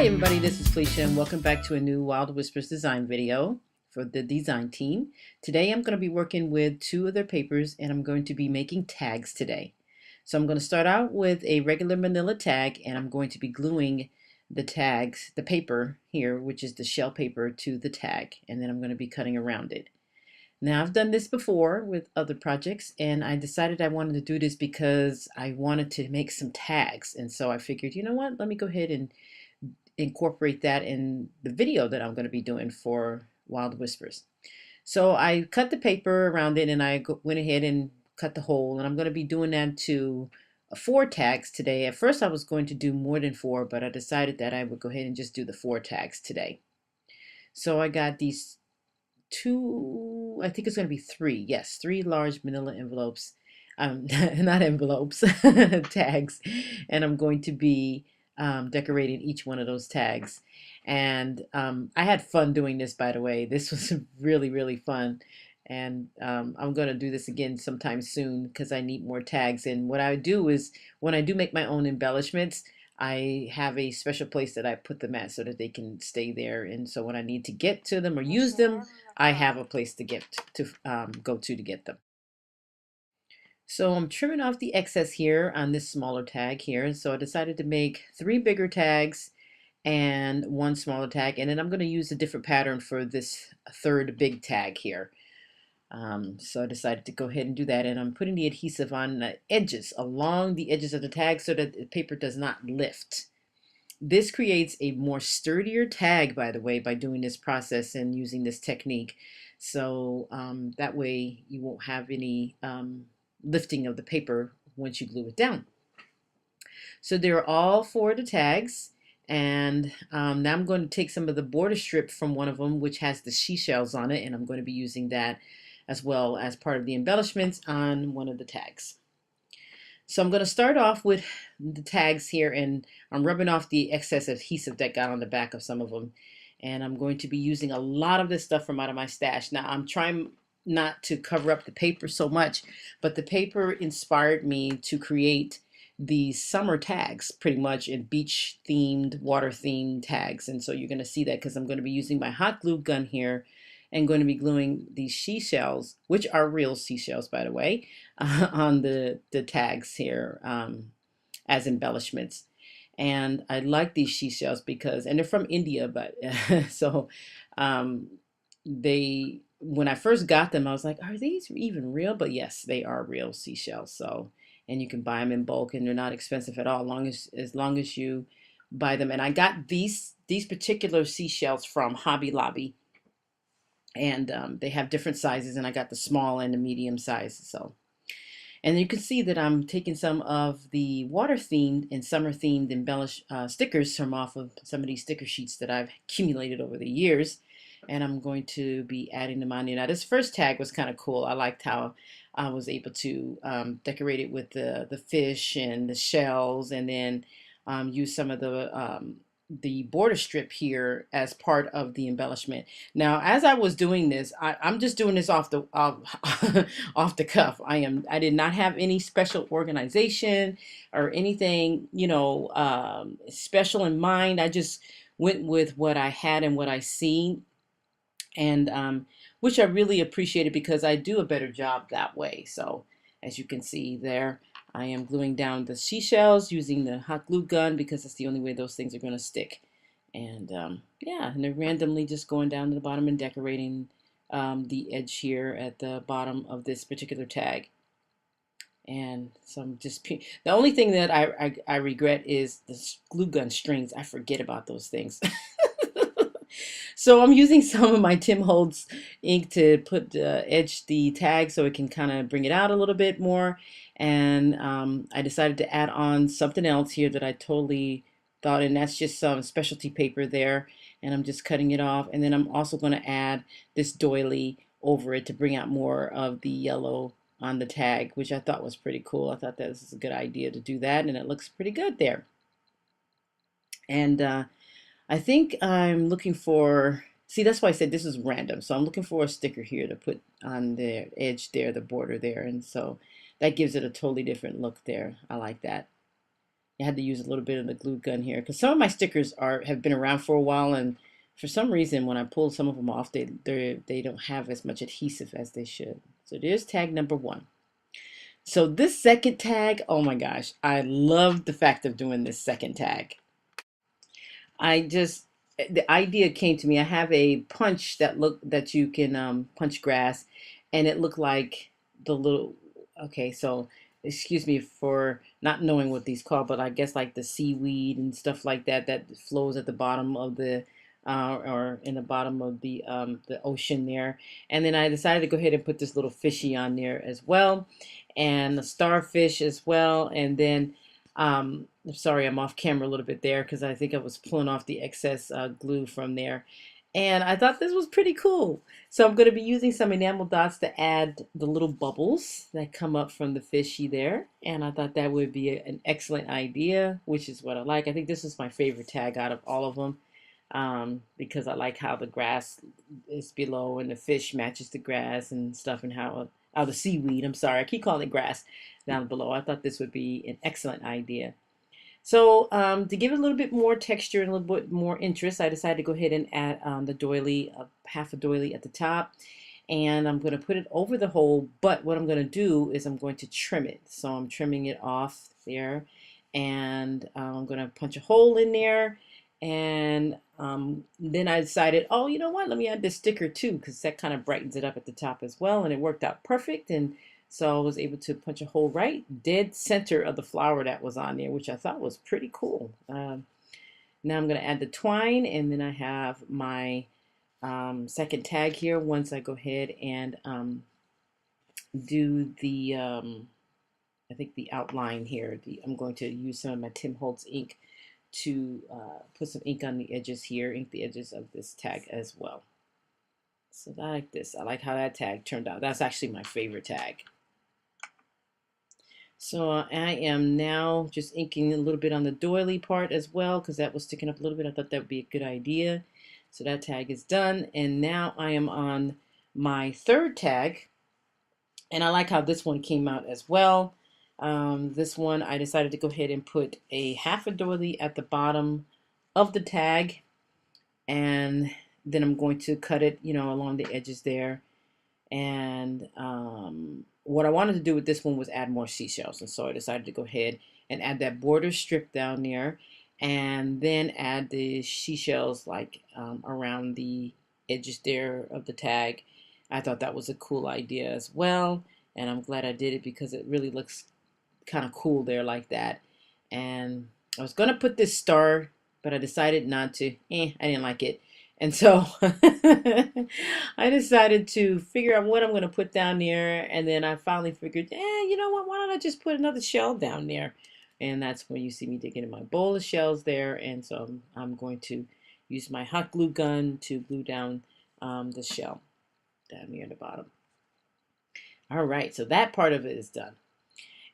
everybody, this is Felicia and welcome back to a new Wild Whispers design video for the design team. Today I'm going to be working with two of their papers and I'm going to be making tags today. So I'm going to start out with a regular manila tag and I'm going to be gluing the tags, the paper here, which is the shell paper, to the tag, and then I'm going to be cutting around it. Now I've done this before with other projects and I decided I wanted to do this because I wanted to make some tags, and so I figured, you know what, let me go ahead and incorporate that in the video that I'm going to be doing for Wild Whispers. So I cut the paper around it and I went ahead and cut the hole, and I'm going to be doing that to 4 tags today. At first I was going to do more than 4, but I decided that I would go ahead and just do the 4 tags today. So I got these two, I think it's going to be 3, yes, 3 large manila envelopes, not envelopes, tags, and I'm going to be decorating each one of those tags. And I had fun doing this, by the way. This was really, really fun. And I'm going to do this again sometime soon because I need more tags. And what I do is when I do make my own embellishments, I have a special place that I put them at so that they can stay there. And so when I need to get to them or use them, I have a place to go to get them. So I'm trimming off the excess here on this smaller tag here. So I decided to make 3 bigger tags and 1 smaller tag. And then I'm going to use a different pattern for this 3rd big tag here. So I decided to go ahead and do that. And I'm putting the adhesive on the edges, along the edges of the tag, so that the paper does not lift. This creates a more sturdier tag, by the way, by doing this process and using this technique. So that way you won't have any lifting of the paper once you glue it down. So they're all 4 of the tags, and now I'm going to take some of the border strip from one of them, which has the seashells on it, and I'm going to be using that as well as part of the embellishments on one of the tags. So I'm going to start off with the tags here, and I'm rubbing off the excess adhesive that got on the back of some of them, and I'm going to be using a lot of this stuff from out of my stash. Now I'm trying not to cover up the paper so much, but the paper inspired me to create these summer tags, pretty much in beach themed, water themed tags. And so you're going to see that because I'm going to be using my hot glue gun here and going to be gluing these seashells, which are real seashells, by the way, on the tags here as embellishments. And I like these seashells because, and they're from India, but so when I first got them, I was like, are these even real? But yes, they are real seashells. So, and you can buy them in bulk, and they're not expensive at all, as long as you buy them. And I got these particular seashells from Hobby Lobby, and they have different sizes, and I got the small and the medium size. So, and you can see that I'm taking some of the water themed and summer themed stickers from off of some of these sticker sheets that I've accumulated over the years, and I'm going to be adding them on here. Now this first tag was kind of cool. I liked how I was able to decorate it with the fish and the shells, and then use some of the border strip here as part of the embellishment. Now, as I was doing this, I'm just doing this off the off the cuff. I did not have any special organization or anything, special in mind. I just went with what I had and what I seen, and which I really appreciated because I do a better job that way. So as you can see there, I am gluing down the seashells using the hot glue gun because that's the only way those things are going to stick. And yeah, and they're randomly just going down to the bottom and decorating the edge here at the bottom of this particular tag. And so I'm just, the only thing that I regret is the glue gun strings. I forget about those things. So I'm using some of my Tim Holtz ink to edge the tag so it can kind of bring it out a little bit more. And I decided to add on something else here that I totally thought, and that's just some specialty paper there. And I'm just cutting it off. And then I'm also going to add this doily over it to bring out more of the yellow on the tag, which I thought was pretty cool. I thought that was a good idea to do that, and it looks pretty good there. And I think I'm looking for, see, that's why I said this is random. So I'm looking for a sticker here to put on the edge there, the border there. And so that gives it a totally different look there. I like that. I had to use a little bit of the glue gun here because some of my stickers have been around for a while, and for some reason when I pull some of them off, they don't have as much adhesive as they should. So there's tag number 1. So this second tag, oh my gosh, I love the fact of doing this second tag. I just the idea came to me. I have a punch that you can punch grass, and it looked like the little. Okay, so excuse me for not knowing what these call, but I guess like the seaweed and stuff like that that flows at the bottom of the or in the bottom of the ocean there. And then I decided to go ahead and put this little fishy on there as well, and the starfish as well, and then I'm sorry, I'm off camera a little bit there because I think I was pulling off the excess glue from there. And I thought this was pretty cool. So I'm going to be using some enamel dots to add the little bubbles that come up from the fishy there. And I thought that would be an excellent idea, which is what I like. I think this is my favorite tag out of all of them because I like how the grass is below and the fish matches the grass and stuff, and how the seaweed, I'm sorry, I keep calling it grass, down below. I thought this would be an excellent idea. So to give it a little bit more texture and a little bit more interest, I decided to go ahead and add the doily, half a doily at the top. And I'm going to put it over the hole, but what I'm going to do is I'm going to trim it. So I'm trimming it off there, and I'm going to punch a hole in there. And then I decided, oh, you know what? Let me add this sticker too, because that kind of brightens it up at the top as well. And it worked out perfect. And so I was able to punch a hole right dead center of the flower that was on there, which I thought was pretty cool. Now I'm going to add the twine, and then I have my second tag here. Once I go ahead and do the, I think the outline here, I'm going to use some of my Tim Holtz ink to put some ink on the edges here, ink the edges of this tag as well. So I like this. I like how that tag turned out. That's actually my favorite tag. So I am now just inking a little bit on the doily part as well, because that was sticking up a little bit. I thought that would be a good idea. So that tag is done. And now I am on my third tag. And I like how this one came out as well. This one I decided to go ahead and put a half a doily at the bottom of the tag. And then I'm going to cut it, along the edges there. And what I wanted to do with this one was add more seashells. And so I decided to go ahead and add that border strip down there, and then add the seashells like around the edges there of the tag. I thought that was a cool idea as well. And I'm glad I did it because it really looks kind of cool there like that. And I was going to put this star, but I decided not to. I didn't like it. And so I decided to figure out what I'm going to put down there. And then I finally figured, you know what? Why don't I just put another shell down there? And that's when you see me digging in my bowl of shells there. And so I'm going to use my hot glue gun to glue down the shell down here at the bottom. All right, so that part of it is done.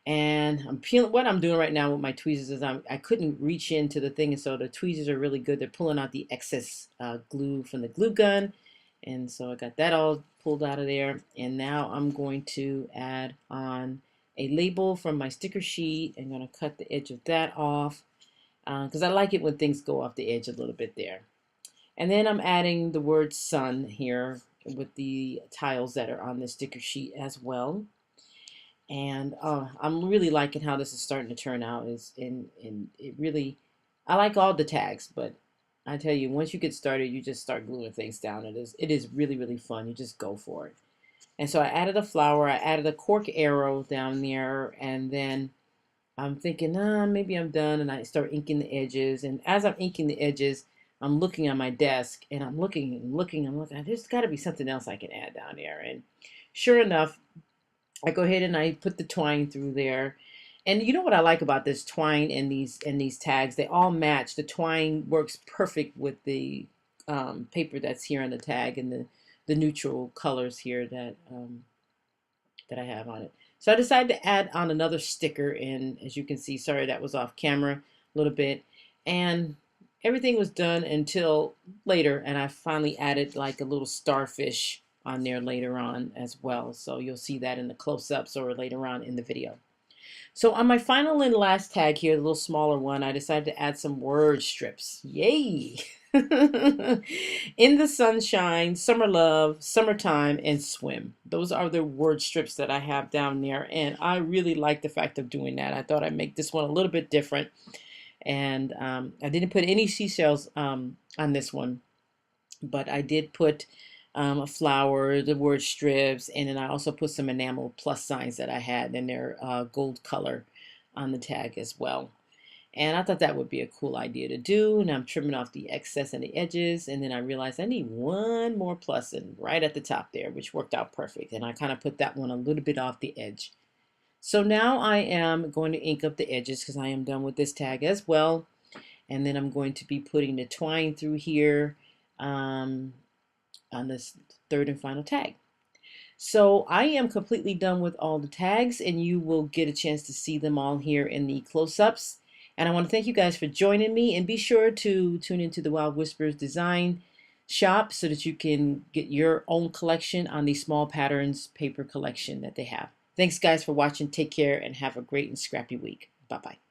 And I'm peeling. What I'm doing right now with my tweezers is I couldn't reach into the thing, and so the tweezers are really good. They're pulling out the excess glue from the glue gun, and so I got that all pulled out of there. And now I'm going to add on a label from my sticker sheet. I'm going to cut the edge of that off because I like it when things go off the edge a little bit there. And then I'm adding the word sun here with the tiles that are on the sticker sheet as well. And I'm really liking how this is starting to turn out. And it really, I like all the tags, but I tell you, once you get started, you just start gluing things down. It is really, really fun. You just go for it. And so I added a flower, I added a cork arrow down there, and then I'm thinking, maybe I'm done, and I start inking the edges. And as I'm inking the edges, I'm looking on my desk, and I'm looking and looking and looking. There's got to be something else I can add down there. And sure enough, I go ahead and I put the twine through there. And you know what I like about this twine and these tags? They all match. The twine works perfect with the paper that's here on the tag, and the neutral colors here that I have on it. So I decided to add on another sticker, and as you can see, sorry that was off camera a little bit. And everything was done until later, and I finally added like a little starfish on there later on as well. So you'll see that in the close-ups or later on in the video. So on my final and last tag here, the little smaller one, I decided to add some word strips. Yay! In the sunshine, summer love, summertime, and swim. Those are the word strips that I have down there, and I really like the fact of doing that. I thought I'd make this one a little bit different, and I didn't put any seashells on this one, but I did put a flower, the word strips, and then I also put some enamel plus signs that I had in their gold color on the tag as well. And I thought that would be a cool idea to do. And I'm trimming off the excess and the edges. And then I realized I need one more plus in right at the top there, which worked out perfect. And I kind of put that one a little bit off the edge. So now I am going to ink up the edges because I am done with this tag as well. And then I'm going to be putting the twine through here on this third and final tag. So I am completely done with all the tags, and you will get a chance to see them all here in the close-ups. And I want to thank you guys for joining me, and be sure to tune into the Wild Whispers design shop so that you can get your own collection on the small patterns paper collection that they have. Thanks guys for watching. Take care and have a great and scrappy week. Bye-bye.